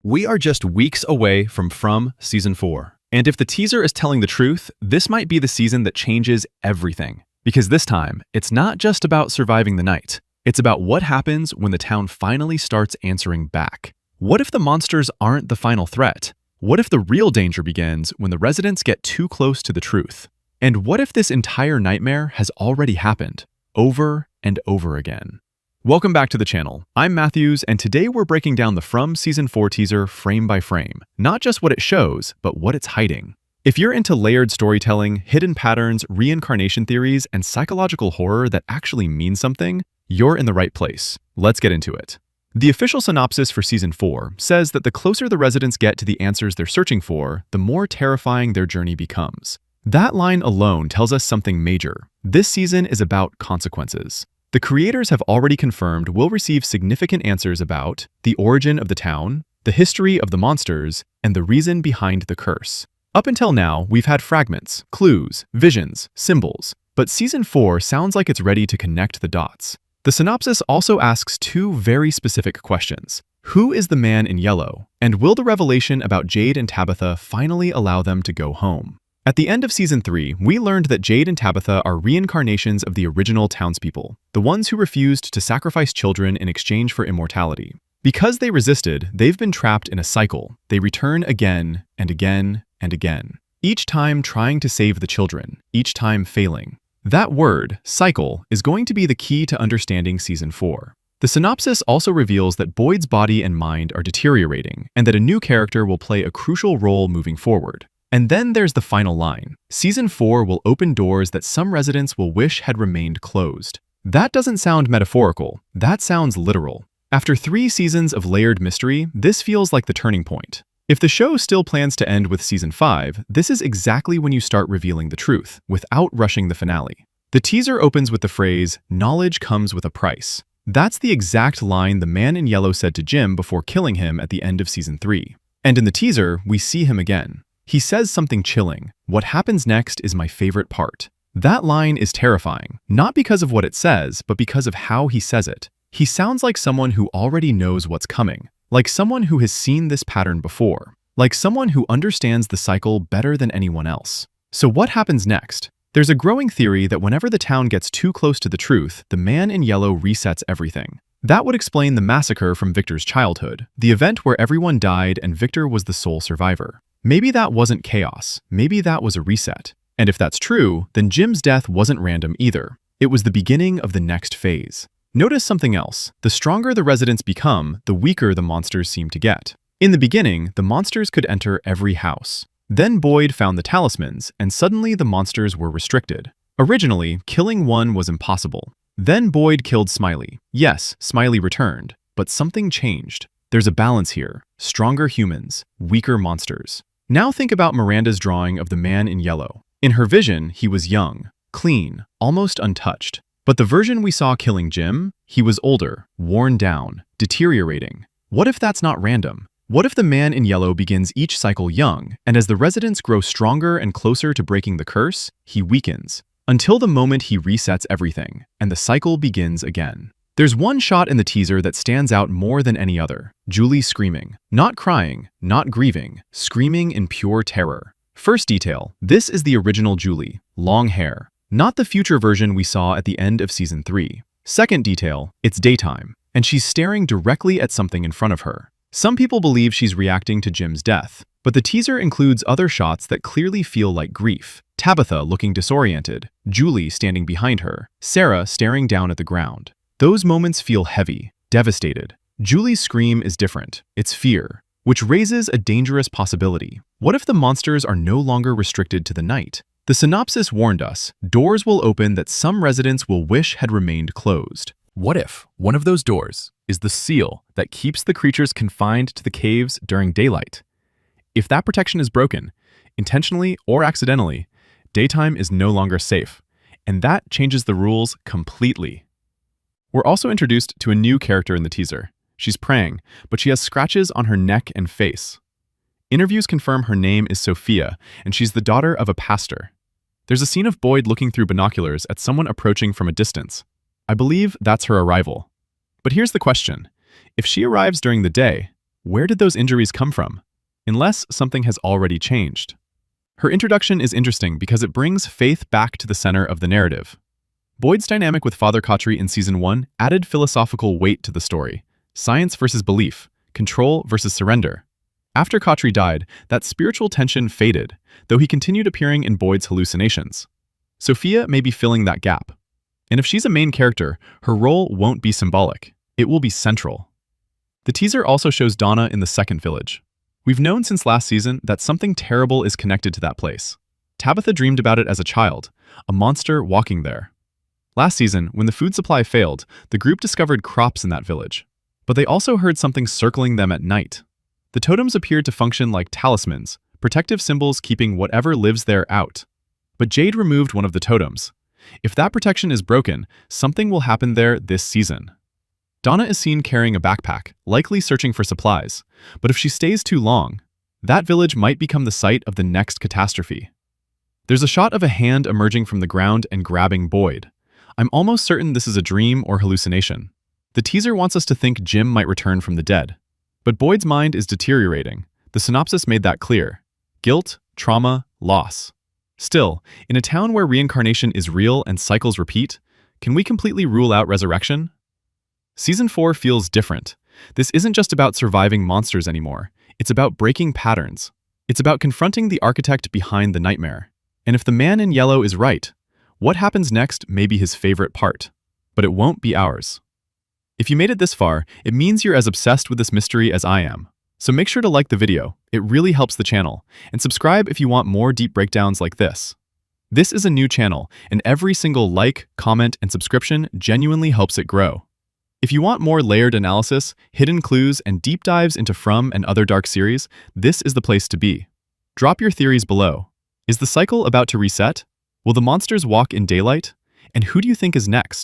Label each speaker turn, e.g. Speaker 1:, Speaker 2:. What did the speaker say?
Speaker 1: We are just weeks away from Season 4. And if the teaser is telling the truth, this might be the season that changes everything. Because this time, it's not just about surviving the night. It's about what happens when the town finally starts answering back. What if the monsters aren't the final threat? What if the real danger begins when the residents get too close to the truth? And what if this entire nightmare has already happened, over and over again? Welcome back to the channel. I'm Matthews, and today we're breaking down the From Season 4 teaser frame by frame. Not just what it shows, but what it's hiding. If you're into layered storytelling, hidden patterns, reincarnation theories, and psychological horror that actually means something, you're in the right place. Let's get into it. The official synopsis for Season 4 says that the closer the residents get to the answers they're searching for, the more terrifying their journey becomes. That line alone tells us something major. This season is about consequences. The creators have already confirmed we'll receive significant answers about the origin of the town, the history of the monsters, and the reason behind the curse. Up until now, we've had fragments, clues, visions, symbols, but Season 4 sounds like it's ready to connect the dots. The synopsis also asks two very specific questions. Who is the man in yellow? And will the revelation about Jade and Tabitha finally allow them to go home? At the end of Season 3, we learned that Jade and Tabitha are reincarnations of the original townspeople, the ones who refused to sacrifice children in exchange for immortality. Because they resisted, they've been trapped in a cycle. They return again and again and again, each time trying to save the children, each time failing. That word, cycle, is going to be the key to understanding Season 4. The synopsis also reveals that Boyd's body and mind are deteriorating, and that a new character will play a crucial role moving forward. And then there's the final line. Season 4 will open doors that some residents will wish had remained closed. That doesn't sound metaphorical. That sounds literal. After 3 seasons of layered mystery, this feels like the turning point. If the show still plans to end with Season 5, this is exactly when you start revealing the truth, without rushing the finale. The teaser opens with the phrase, "Knowledge comes with a price." That's the exact line the man in yellow said to Jim before killing him at the end of Season 3. And in the teaser, we see him again. He says something chilling. "What happens next is my favorite part." That line is terrifying, not because of what it says, but because of how he says it. He sounds like someone who already knows what's coming, like someone who has seen this pattern before, like someone who understands the cycle better than anyone else. So what happens next? There's a growing theory that whenever the town gets too close to the truth, the man in yellow resets everything. That would explain the massacre from Victor's childhood, the event where everyone died and Victor was the sole survivor. Maybe that wasn't chaos. Maybe that was a reset. And if that's true, then Jim's death wasn't random either. It was the beginning of the next phase. Notice something else. The stronger the residents become, the weaker the monsters seem to get. In the beginning, the monsters could enter every house. Then Boyd found the talismans, and suddenly the monsters were restricted. Originally, killing one was impossible. Then Boyd killed Smiley. Yes, Smiley returned, but something changed. There's a balance here. Stronger humans, weaker monsters. Now think about Miranda's drawing of the man in yellow. In her vision, he was young, clean, almost untouched. But the version we saw killing Jim, he was older, worn down, deteriorating. What if that's not random? What if the man in yellow begins each cycle young, and as the residents grow stronger and closer to breaking the curse, he weakens, until the moment he resets everything, and the cycle begins again? There's one shot in the teaser that stands out more than any other. Julie screaming. Not crying, not grieving, screaming in pure terror. First detail, this is the original Julie, long hair, not the future version we saw at the end of Season 3. Second detail, it's daytime, and she's staring directly at something in front of her. Some people believe she's reacting to Jim's death, but the teaser includes other shots that clearly feel like grief. Tabitha looking disoriented, Julie standing behind her, Sarah staring down at the ground. Those moments feel heavy, devastated. Julie's scream is different. It's fear, which raises a dangerous possibility. What if the monsters are no longer restricted to the night? The synopsis warned us, doors will open that some residents will wish had remained closed. What if one of those doors is the seal that keeps the creatures confined to the caves during daylight? If that protection is broken, intentionally or accidentally, daytime is no longer safe, and that changes the rules completely. We're also introduced to a new character in the teaser. She's praying, but she has scratches on her neck and face. Interviews confirm her name is Sophia, and she's the daughter of a pastor. There's a scene of Boyd looking through binoculars at someone approaching from a distance. I believe that's her arrival. But here's the question. If she arrives during the day, Where did those injuries come from? Unless something has already changed. Her introduction is interesting because it brings faith back to the center of the narrative. Boyd's dynamic with Father Khatri in Season 1 added philosophical weight to the story. Science versus belief, control versus surrender. After Khatri died, that spiritual tension faded, though he continued appearing in Boyd's hallucinations. Sophia may be filling that gap. And if she's a main character, her role won't be symbolic. It will be central. The teaser also shows Donna in the second village. We've known since last season that something terrible is connected to that place. Tabitha dreamed about it as a child, a monster walking there. Last season, when the food supply failed, the group discovered crops in that village. But they also heard something circling them at night. The totems appeared to function like talismans, protective symbols keeping whatever lives there out. But Jade removed one of the totems. If that protection is broken, something will happen there this season. Donna is seen carrying a backpack, likely searching for supplies. But if she stays too long, that village might become the site of the next catastrophe. There's a shot of a hand emerging from the ground and grabbing Boyd. I'm almost certain this is a dream or hallucination. The teaser wants us to think Jim might return from the dead. But Boyd's mind is deteriorating. The synopsis made that clear. Guilt, trauma, loss. Still, in a town where reincarnation is real and cycles repeat, can we completely rule out resurrection? Season 4 feels different. This isn't just about surviving monsters anymore. It's about breaking patterns. It's about confronting the architect behind the nightmare. And if the man in yellow is right, what happens next may be his favorite part. But it won't be ours. If you made it this far, it means you're as obsessed with this mystery as I am. So make sure to like the video. It really helps the channel. And subscribe if you want more deep breakdowns like this. This is a new channel, and every single like, comment, and subscription genuinely helps it grow. If you want more layered analysis, hidden clues, and deep dives into From and other dark series, this is the place to be. Drop your theories below. Is the cycle about to reset? Will the monsters walk in daylight? And who do you think is next?